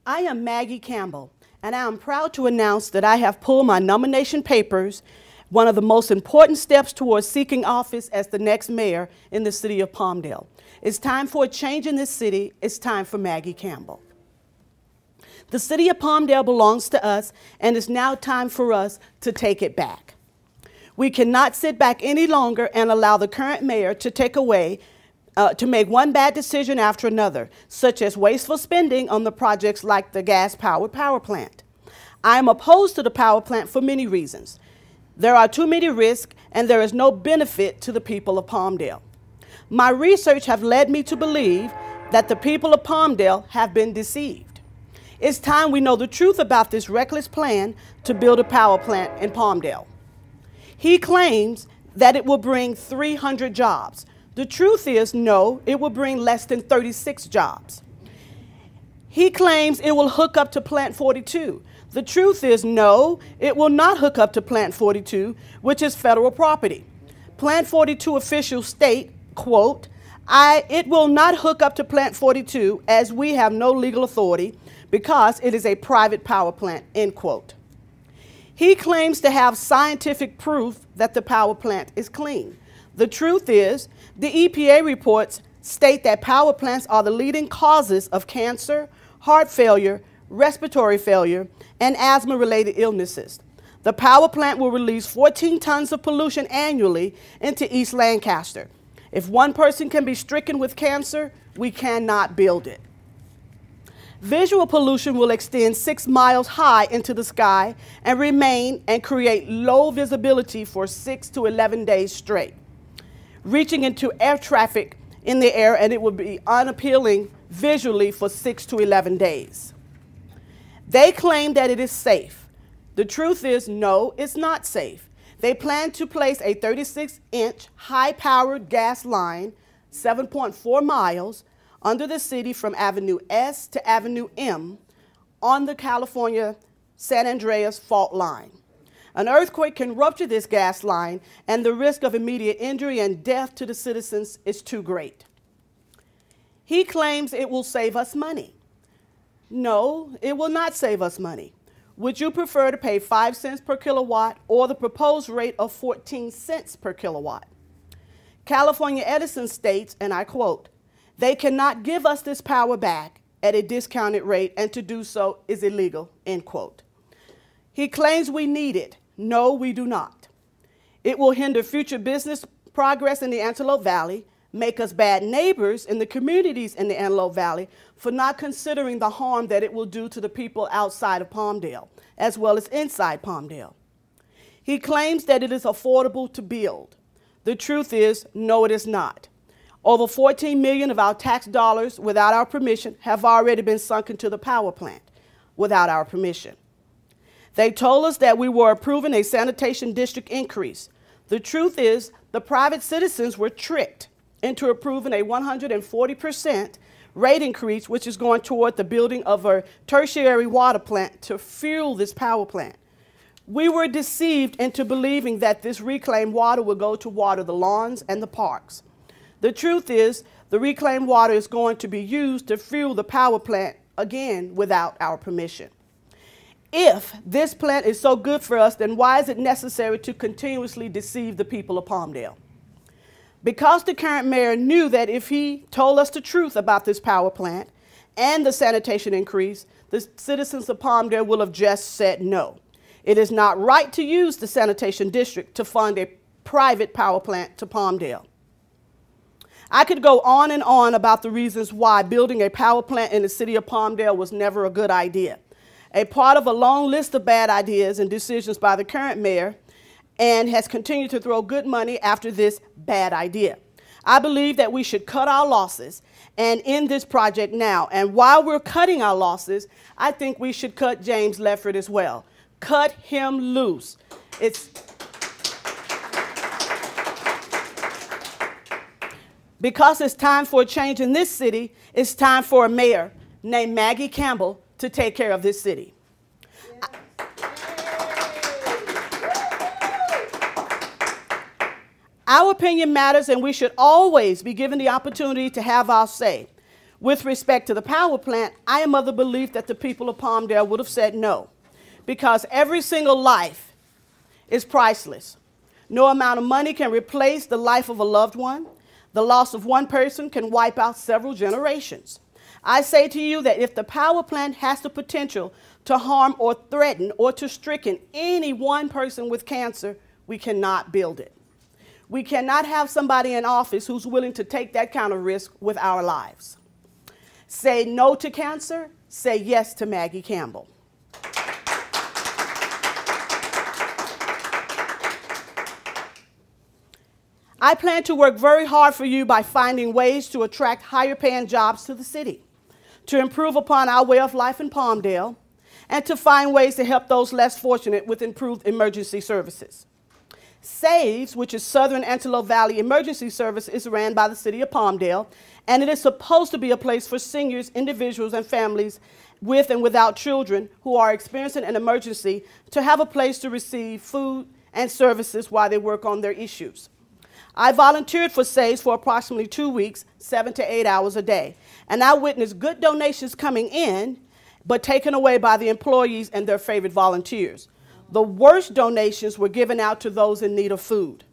I am Maggie Campbell, and I am proud to announce that I have pulled my nomination papers, one of the most important steps towards seeking office as the next mayor in the city of Palmdale. It's time for a change in this city. It's time for Maggie Campbell. The city of Palmdale belongs to us, and it's now time for us to take it back. We cannot sit back any longer and allow the current mayor to make one bad decision after another, such as wasteful spending on the projects like the gas-powered power plant. I am opposed to the power plant for many reasons. There are too many risks, and there is no benefit to the people of Palmdale. My research has led me to believe that the people of Palmdale have been deceived. It's time we know the truth about this reckless plan to build a power plant in Palmdale. He claims that it will bring 300 jobs. The truth is, no, it will bring less than 36 jobs. He claims it will hook up to Plant 42. The truth is, no, it will not hook up to Plant 42, which is federal property. Plant 42 officials state, quote, it will not hook up to Plant 42 as we have no legal authority because it is a private power plant, end quote. He claims to have scientific proof that the power plant is clean. The truth is, the EPA reports state that power plants are the leading causes of cancer, heart failure, respiratory failure, and asthma-related illnesses. The power plant will release 14 tons of pollution annually into East Lancaster. If one person can be stricken with cancer, we cannot build it. Visual pollution will extend 6 miles high into the sky and remain and create low visibility for 6 to 11 days straight, reaching into air traffic in the air, and it will be unappealing visually for 6 to 11 days. They claim that it is safe. The truth is, no, it's not safe. They plan to place a 36-inch high-powered gas line, 7.4 miles, under the city from Avenue S to Avenue M on the California-San Andreas fault line. An earthquake can rupture this gas line, and the risk of immediate injury and death to the citizens is too great. He claims it will save us money. No, it will not save us money. Would you prefer to pay 5 cents per kilowatt or the proposed rate of 14 cents per kilowatt? California Edison states, and I quote, "They cannot give us this power back at a discounted rate, and to do so is illegal," end quote. He claims we need it. No, we do not. It will hinder future business progress in the Antelope Valley, make us bad neighbors in the communities in the Antelope Valley for not considering the harm that it will do to the people outside of Palmdale, as well as inside Palmdale. He claims that it is affordable to build. The truth is, no, it is not. Over $14 million of our tax dollars without our permission have already been sunk into the power plant without our permission. They told us that we were approving a sanitation district increase. The truth is, the private citizens were tricked into approving a 140% rate increase, which is going toward the building of a tertiary water plant to fuel this power plant. We were deceived into believing that this reclaimed water would go to water the lawns and the parks. The truth is, the reclaimed water is going to be used to fuel the power plant, again, without our permission. If this plant is so good for us, then why is it necessary to continuously deceive the people of Palmdale? Because the current mayor knew that if he told us the truth about this power plant and the sanitation increase, the citizens of Palmdale will have just said no. It is not right to use the sanitation district to fund a private power plant to Palmdale. I could go on and on about the reasons why building a power plant in the city of Palmdale was never a good idea. A part of a long list of bad ideas and decisions by the current mayor, and has continued to throw good money after this bad idea. I believe that we should cut our losses and end this project now. And while we're cutting our losses, I think we should cut James Leffert as well. Cut him loose. Because it's time for a change in this city, it's time for a mayor named Maggie Campbell to take care of this city. Our opinion matters, and we should always be given the opportunity to have our say. With respect to the power plant, I am of the belief that the people of Palmdale would have said no, because every single life is priceless. No amount of money can replace the life of a loved one. The loss of one person can wipe out several generations. I say to you that if the power plant has the potential to harm or threaten or to stricken any one person with cancer, we cannot build it. We cannot have somebody in office who's willing to take that kind of risk with our lives. Say no to cancer, say yes to Maggie Campbell. I plan to work very hard for you by finding ways to attract higher paying jobs to the city, to improve upon our way of life in Palmdale, and to find ways to help those less fortunate with improved emergency services. SAVES, which is Southern Antelope Valley Emergency Service, is ran by the city of Palmdale, and it is supposed to be a place for seniors, individuals, and families with and without children who are experiencing an emergency to have a place to receive food and services while they work on their issues. I volunteered for SAVES for approximately 2 weeks, 7 to 8 hours a day, and I witnessed good donations coming in, but taken away by the employees and their favorite volunteers. The worst donations were given out to those in need of food.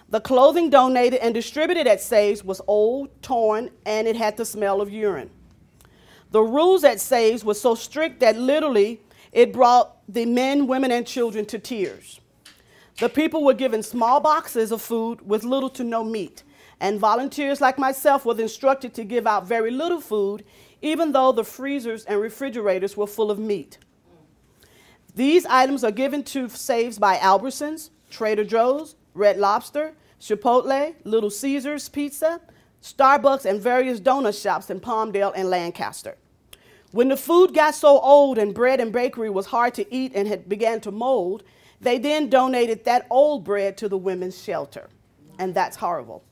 The clothing donated and distributed at SAVES was old, torn, and it had the smell of urine. The rules at SAVES were so strict that literally it brought the men, women, and children to tears. The people were given small boxes of food with little to no meat, and volunteers like myself were instructed to give out very little food, even though the freezers and refrigerators were full of meat. These items are given to SAVES by Albertsons, Trader Joe's, Red Lobster, Chipotle, Little Caesars Pizza, Starbucks, and various donut shops in Palmdale and Lancaster. When the food got so old and bread and bakery was hard to eat and had began to mold, they then donated that old bread to the women's shelter, and that's horrible.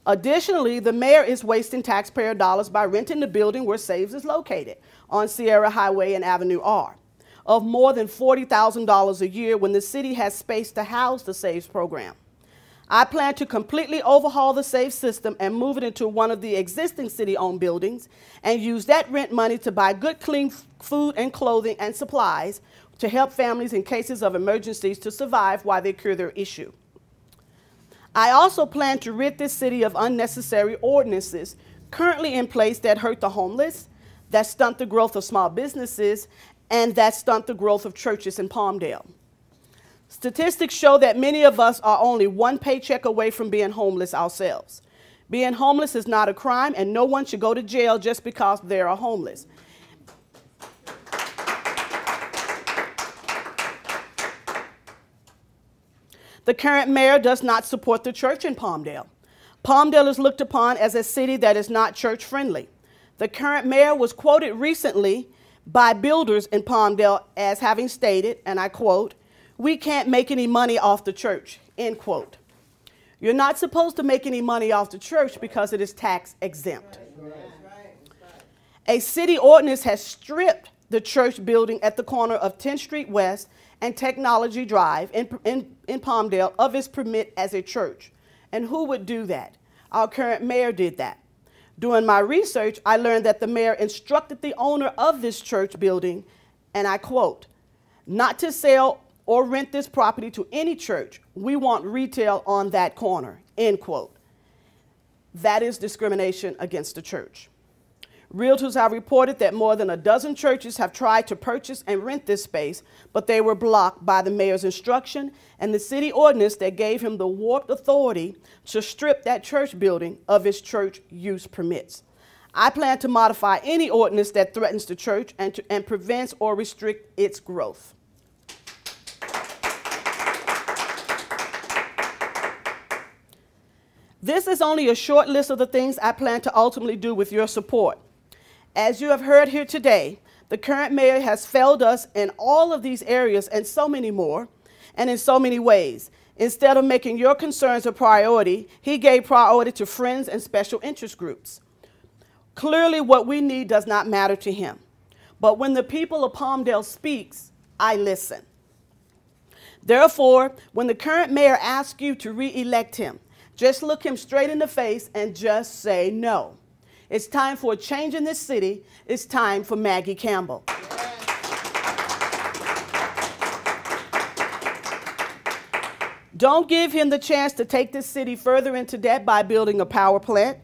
Additionally, the mayor is wasting taxpayer dollars by renting the building where SAVES is located on Sierra Highway and Avenue R, of more than $40,000 a year when the city has space to house the SAVES program. I plan to completely overhaul the SAVES system and move it into one of the existing city-owned buildings and use that rent money to buy good, clean food and clothing and supplies to help families in cases of emergencies to survive while they cure their issue. I also plan to rid this city of unnecessary ordinances currently in place that hurt the homeless, that stunt the growth of small businesses, and that stunt the growth of churches in Palmdale. Statistics show that many of us are only one paycheck away from being homeless ourselves. Being homeless is not a crime, and no one should go to jail just because they are homeless. The current mayor does not support the church in Palmdale. Palmdale is looked upon as a city that is not church-friendly. The current mayor was quoted recently by builders in Palmdale as having stated, and I quote, "We can't make any money off the church," end quote. You're not supposed to make any money off the church because it is tax exempt. A city ordinance has stripped the church building at the corner of 10th Street West and Technology Drive in Palmdale of its permit as a church. And who would do that? Our current mayor did that. During my research, I learned that the mayor instructed the owner of this church building, and I quote, "not to sell or rent this property to any church. We want retail on that corner," end quote. That is discrimination against the church. Realtors have reported that more than a dozen churches have tried to purchase and rent this space, but they were blocked by the mayor's instruction and the city ordinance that gave him the warped authority to strip that church building of its church use permits. I plan to modify any ordinance that threatens the church and prevents or restricts its growth. This is only a short list of the things I plan to ultimately do with your support. As you have heard here today, the current mayor has failed us in all of these areas and so many more, and in so many ways. Instead of making your concerns a priority, he gave priority to friends and special interest groups. Clearly, what we need does not matter to him. But when the people of Palmdale speaks, I listen. Therefore, when the current mayor asks you to re-elect him, just look him straight in the face and just say no. It's time for a change in this city. It's time for Maggie Campbell. Don't give him the chance to take this city further into debt by building a power plant.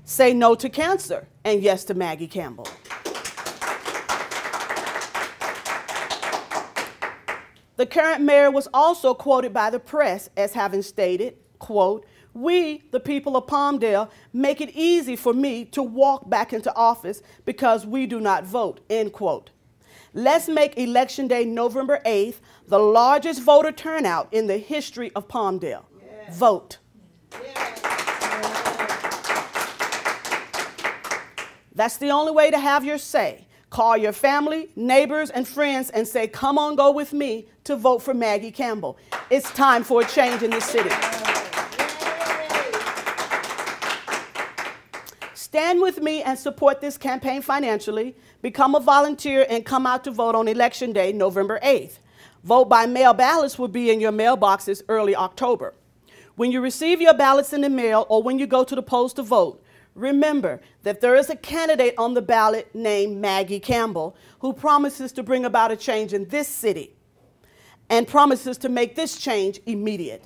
Say no to cancer and yes to Maggie Campbell. The current mayor was also quoted by the press as having stated, quote, "We, the people of Palmdale, make it easy for me to walk back into office because we do not vote," end quote. Let's make Election Day, November 8th, the largest voter turnout in the history of Palmdale. Yeah. Vote. Yeah. That's the only way to have your say. Call your family, neighbors, and friends and say, "Come on, go with me to vote for Maggie Campbell." It's time for a change in this city. Stand with me and support this campaign financially. Become a volunteer and come out to vote on Election Day, November 8th. Vote by mail ballots will be in your mailboxes early October. When you receive your ballots in the mail or when you go to the polls to vote, remember that there is a candidate on the ballot named Maggie Campbell who promises to bring about a change in this city and promises to make this change immediate.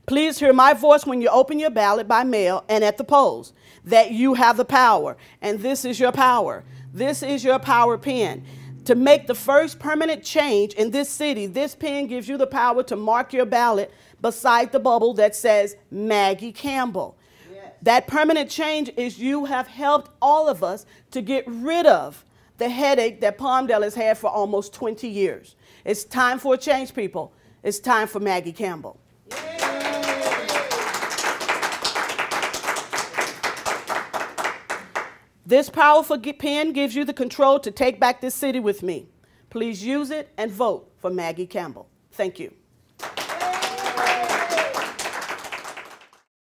Please hear my voice when you open your ballot by mail and at the polls, that you have the power, and this is your power. This is your power pen. To make the first permanent change in this city, this pen gives you the power to mark your ballot beside the bubble that says Maggie Campbell. That permanent change is you have helped all of us to get rid of the headache that Palmdale has had for almost 20 years. It's time for a change, people. It's time for Maggie Campbell. This powerful pen gives you the control to take back this city with me. Please use it and vote for Maggie Campbell. Thank you.